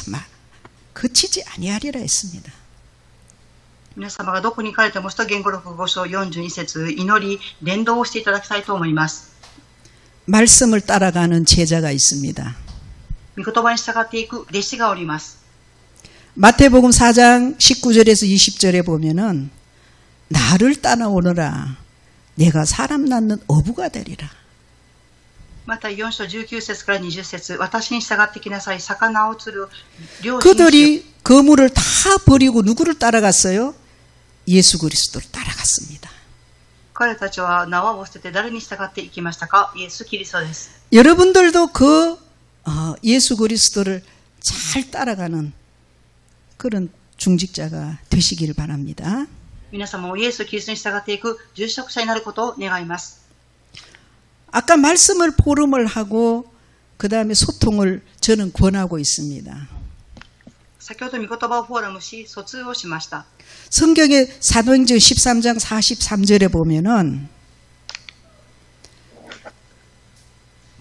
아니하리라 했습니다. 皆様がどこに行かれても使徒言語録5章42節祈り伝道をしていただきたいと思います。 말씀을 따라가는 제자가 있습니다. 御言葉に従っていく弟子がおります。 마태복음 4장 19절에서 20절에 보면은 나를 따라오너라 내가 사람 낳는 어부가 되리라. また4章19節から20節、私に従ってきなさい、魚を釣る漁師にしよう。 그들이 그물을 다 버리고 누구를 따라갔어요? 예수 그리스도를 따라갔습니다. 彼たちは縄を捨てて誰に従っていきましたか？イエス・キリストです。 여러분들도 그 예수 그리스도를 잘 따라가는 그런 중직자가 되시길 바랍니다. 皆様もイエス・キリストに従っていく住職者になることを願います。 아까 말씀을 포럼을 하고 그 다음에 소통을 저는 권하고 있습니다. 先ほど御言葉をフォーラムし、疎通をしました。 성경의 사도행전 13장 43절에 보면은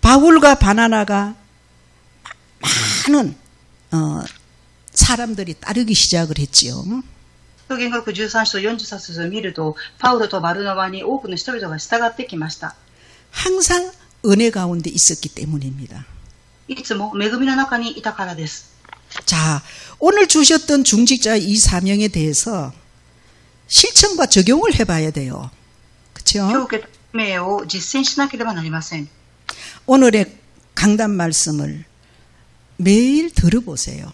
바울과 바나나가 많은 사람들이 따르기 시작을 했지요. 使徒言語録13章40節を見ると、パウロとバルナバに多くの人々が従ってきました。 항상 은혜 가운데 있었기 때문입니다. いつも恵みの中にいたからです。 자, 오늘 주셨던 중직자 이 사명에 대해서 실천과 적용을 해봐야 돼요. 今日 그렇죠? 受けた命を実践しなければなりません。 오늘의 강단 말씀을 매일 들어보세요.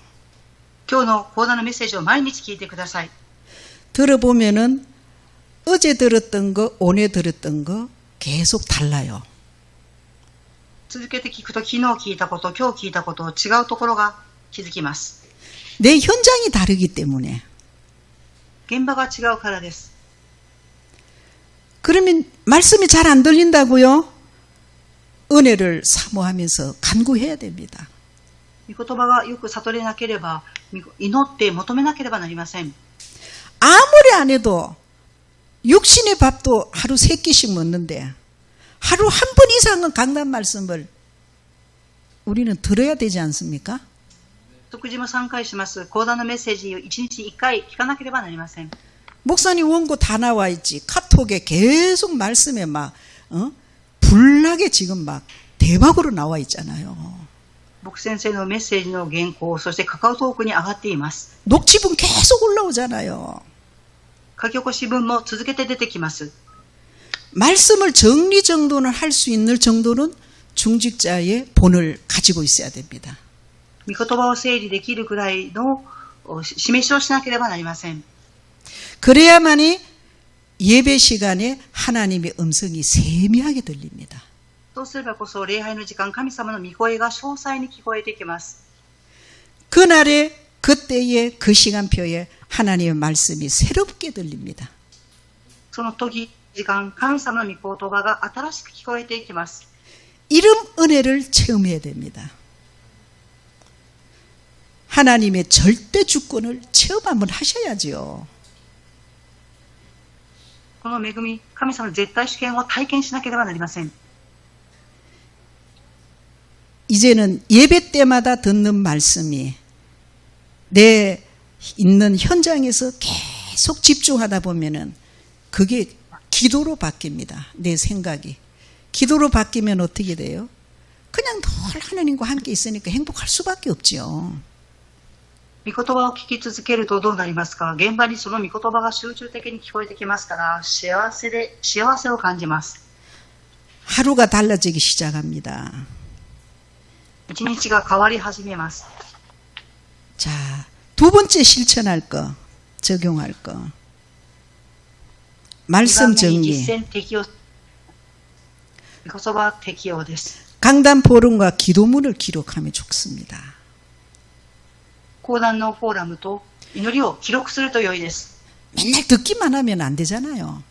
今日の講座のメッセージを毎日聞いてください。 들어보면은 어제 들었던 거, 오늘 들었던 거 계속 달라요. 続けて聞くと、昨日聞いたこと、今日聞いたこと、違うところが気づきます。 내 현장이 다르기 때문에. 現場が違うからです。 그러면 말씀이 잘 안 들린다고요? 은혜를 사모하면서 간구해야 됩니다. 御言葉がよく悟れなければ、祈って求めなければなりません。 아무리 안 해도 육신의 밥도 하루 3끼씩 먹는데 하루 한 번 이상은 강단 말씀을 우리는 들어야 되지 않습니까? 食事も3回します。講座のメッセージを1日1回聞かなければなりません。 목사님 원고 다 나와 있지. 카톡에 계속 말씀에 막 불나게 지금 막 대박으로 나와 있잖아요. 僕先生のメッセージの原稿、そしてカカオトークに上がっています。 녹취본 계속 올라오잖아요. 書き起こし文も続けて出てきます。 말씀을 정리정돈을 할 수 있는 정도는 중직자의 본을 가지고 있어야 됩니다. 御言葉を整理できるくらいの示しをしなければなりません。 그래야만이 예배 시간에 하나님의 음성이 세미하게 들립니다. そうすればこそ礼拝の時間、神様の御声が詳細に聞こえてきます。 그날에 그때의 그 시간표에 하나님의 말씀이 새롭게 들립니다. その時、時間、神様の御言葉が新しく聞こえてきます。 이름 은혜를 체험해야 됩니다. 하나님의 절대 주권을 체험 한번 하셔야죠. この恵み、神様の絶対主権を体験しなければなりません。 이제는 예배 때마다 듣는 말씀이 내 있는 현장에서 계속 집중하다 보면은 그게 기도로 바뀝니다. 내 생각이. 기도로 바뀌면 어떻게 돼요? 그냥 늘 하나님과 함께 있으니까 행복할 수밖에 없지요. 御言葉を聞き続けるとどうなりますか？現場にその御言葉が集中的に聞こえてきますから、幸せを感じます。 하루가 달라지기 시작합니다. 一日が変わり始めます。 자, 두 번째 실천할 거, 적용할 거. 말씀 二番目に 정리. 実践適用。御言葉適用です。 강단 포럼과 기도문을 기록하면 좋습니다. 講談のフォーラムと祈りを記録すると良いです。 맨날 듣기만 하면 안 되잖아요.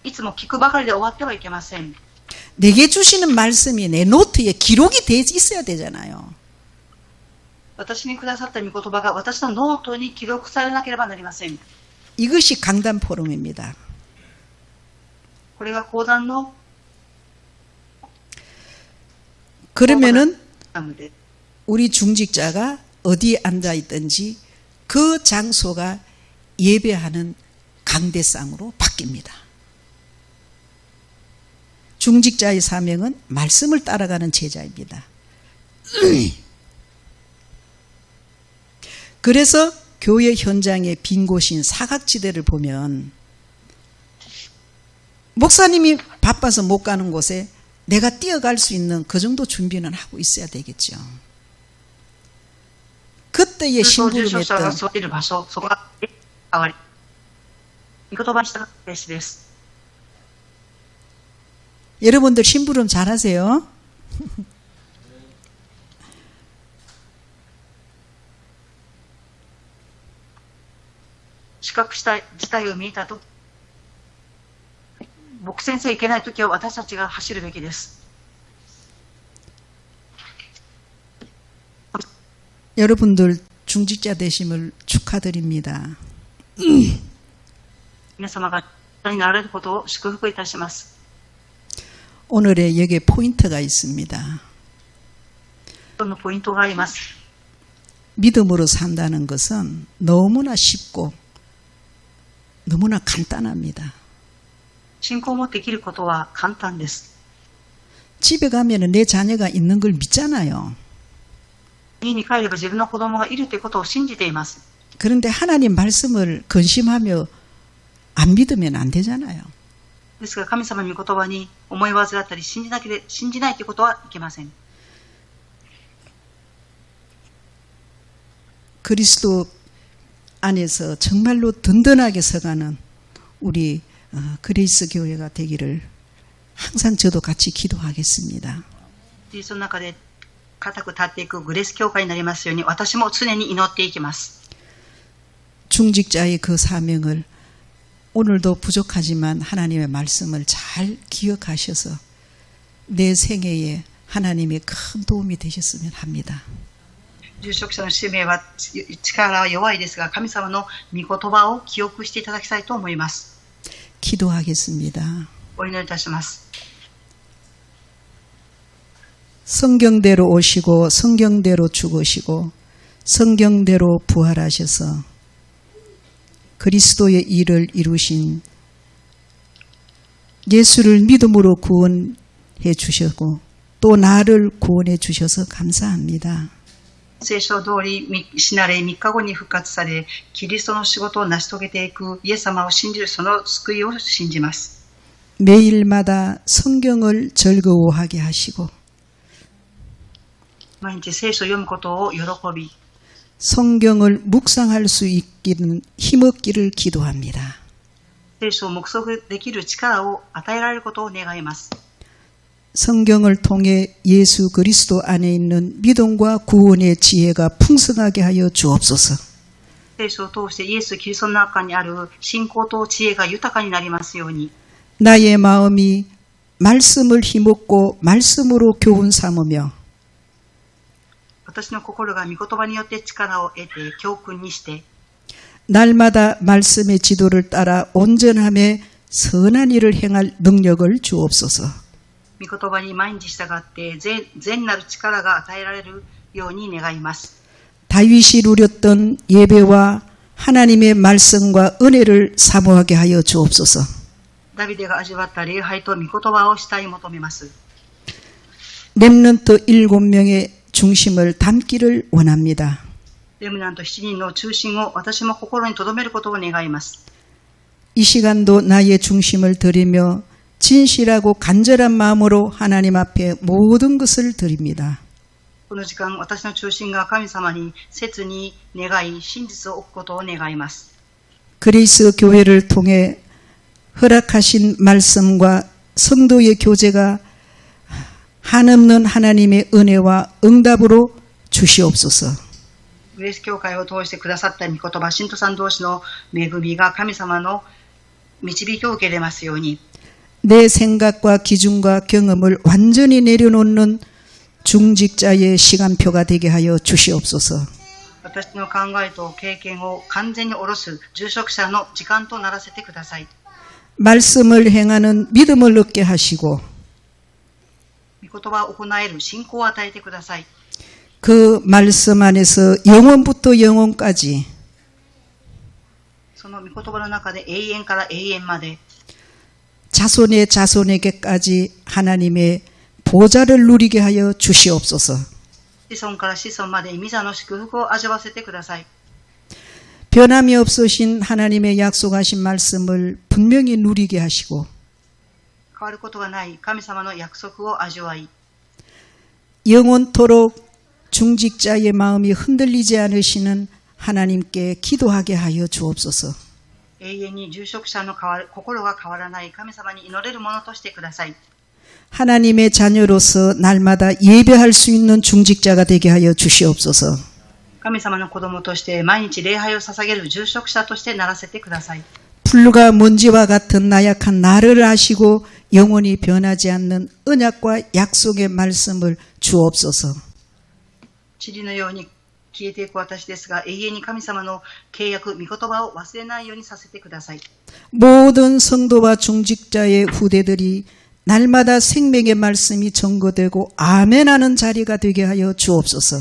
いつも聞くばかりで終わってはいけません。 내게 주시는 말씀이 내 노트에 기록이 돼 있어야 되잖아요. 私にくださった御言葉が私のノートに記録されなければなりません。 이것이 강단 포럼입니다. これが講談の 그러면은 フォーラムで、 우리 중직자가 어디에 앉아 있든지 그 장소가 예배하는 강대상으로 바뀝니다. 중직자의 사명은 말씀을 따라가는 제자입니다. 그래서 교회 현장의 빈 곳인 사각지대를 보면 목사님이 바빠서 못 가는 곳에 내가 뛰어갈 수 있는 그 정도 준비는 하고 있어야 되겠죠. 그때의 重症者 심부름했던 が座っている場所、そこが変わり、御言葉に従ってしです。 여러분들 심부름 잘하세요? 視覚した事態を見たと、僕先生いけないときは私たちが走るべきです。 여러분들 중직자 되심을 축하드립니다. 皆様がになられることを祝福いたします。 오늘의 여기에 포인트가 있습니다. そのポイントがあります。 믿음으로 산다는 것은 너무나 쉽고 너무나 간단합니다. 信仰を持って生きることは簡単です。 집에 가면 내 자녀가 있는 걸 믿잖아요. 家に帰れば自分の子供がいるということを信じています。 그런데 하나님 말씀을 근심하며 안 믿으면 안 되잖아요. ですが神様の御言葉に思い煩ったり信じないということはいけません。 그리스도 안에서 정말로 든든하게 서가는 우리 그리스 교회가 되기를 항상 저도 같이 기도하겠습니다. その中で固く立っていくグレース教会になりますように私も常に祈っていきます。 중직자의 그 사명을 오늘도 부족하지만 하나님의 말씀을 잘 기억하셔서 내 생애에 하나님의 큰 도움이 되셨으면 합니다. 住職者の使命は力は弱いですが神様の御言葉を記憶していただきたいと思います。 기도하겠습니다. お祈りいたします。 성경대로 오시고 성경대로 죽으시고 성경대로 부활하셔서 그리스도의 일을 이루신 예수를 믿음으로 구원해 주셨고 또 나를 구원해 주셔서 감사합니다. 聖書通り死なれ3日後に復活されキリストの仕事を成し遂げていくイエス様を信じるその救いを信じます。 매일마다 성경을 즐거워하게 하시고 毎日聖書を読むことを喜び 성경을 묵상할 수 있기는 힘없기를 기도합니다. 聖書を黙想できる力を与えられることを願います。 성경을 통해 예수 그리스도 안에 있는 믿음과 구원의 지혜가 풍성하게 하여 주옵소서. 聖書を通してイエス・キリストの中にある信仰と知恵が豊かになりますように 나의 마음이 말씀을 힘없고 말씀으로 교훈 삼으며 私の心が御言葉によって力を得て教訓にして 날마다 말씀의 지도를 따라 온전함에 선한 일을 행할 능력을 주옵소서. 御言葉に毎日従って善なる力が与えられるように願います。 다윗이 누렸던 예배와 하나님의 말씀과 은혜를 사모하게 하여 주옵소서. ダビデが味わった礼拝と御言葉を慕い求めます。 렘넌트 7명의 중심을 담기를 원합니다. レムナント7人の中心を私も心に留めることを願います。 이 시간도 나의 중심을 드리며 진실하고 간절한 마음으로 하나님 앞에 모든 것을 드립니다. この時間、私の中心が神様に切に願い、真実を置くことを願います。 그리스 교회를 통해 허락하신 말씀과 성도의 교제가 한없는 하나님의 은혜와 응답으로 주시옵소서. グレース教会を通してくださった御言葉、信徒さん同士の恵みが神様の導きを受けれますように、 내 생각과 기준과 경험을 완전히 내려놓는 중직자의 시간표가 되게 하여 주시옵소서. 私の考えと経験を完全に下ろす住職者の時間とならせてください。 말씀을 행하는 믿음을 얻게 하시고 御言葉を行える信仰を与えてください。 그 말씀 안에서 영원부터 영원까지 その御言葉の中で永遠から永遠まで 자손의 자손에게까지 하나님의 보좌를 누리게 하여 주시옵소서. 子孫から子孫まで御座の祝福を味わわせてください。 변함이 없으신 하나님의 약속하신 말씀을 분명히 누리게 하시고 変わることがない神様の約束を味わい 영원토록 중직자의 마음이 흔들리지 않으시는 하나님께 기도하게 하여 주옵소서. 永遠に住職者の心が変わらない神様に祈れるものとしてください。 하나님의 자녀로서 날마다 예배할 수 있는 중직자가 되게 하여 주시옵소서. 神様の子供として毎日礼拝を捧げる住職者としてならせてください。 불과 먼지와 같은 나약한 나를 아시고 영원히 변하지 않는 언약과 약속의 말씀을 주옵소서. 塵のように消えていく私ですが、永遠に神様の契約、御言葉を忘れないようにさせてください。 모든 성도와 중직자의 후대들이 날마다 생명의 말씀이 전거되고 아멘하는 자리가 되게 하여 주옵소서.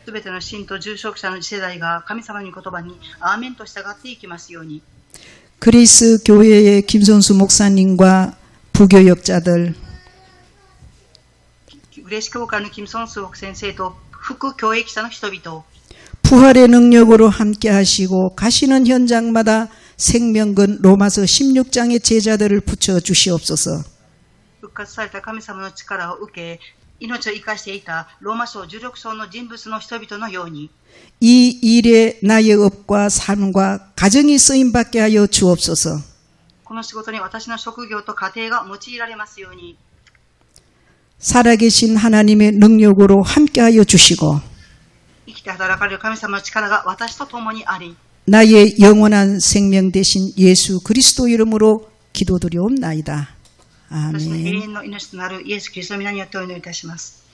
すべての信徒住職者の次世代が神様の御言葉にアーメンと従っていきますように。 그리스 교회의 김선수 목사님과 부교역자들 グレース教会のキム・ソンス先生と副教益者の人々を 부활의 능력으로 함께 하시고 가시는 현장마다 생명근 로마서 16장의 제자들을 붙여 주시옵소서. 復活された神様の力を受け、命を生かしていたローマ書16章の人物の人々のように、 이 일에 나의 업과 삶과 가정이 쓰임받게 하여 주옵소서. この仕事に私の職業と家庭が用いられますように、 살아계신 하나님의 능력으로 함께 하여 주시고 生きて働かれる神様の力が私と共にあり、 나의 영원한 생명 되신 예수 그리스도 이름으로 기도드리옵나이다. 私の永 아멘. 遠の命となるイエス・キリストの皆によってお祈りいたします。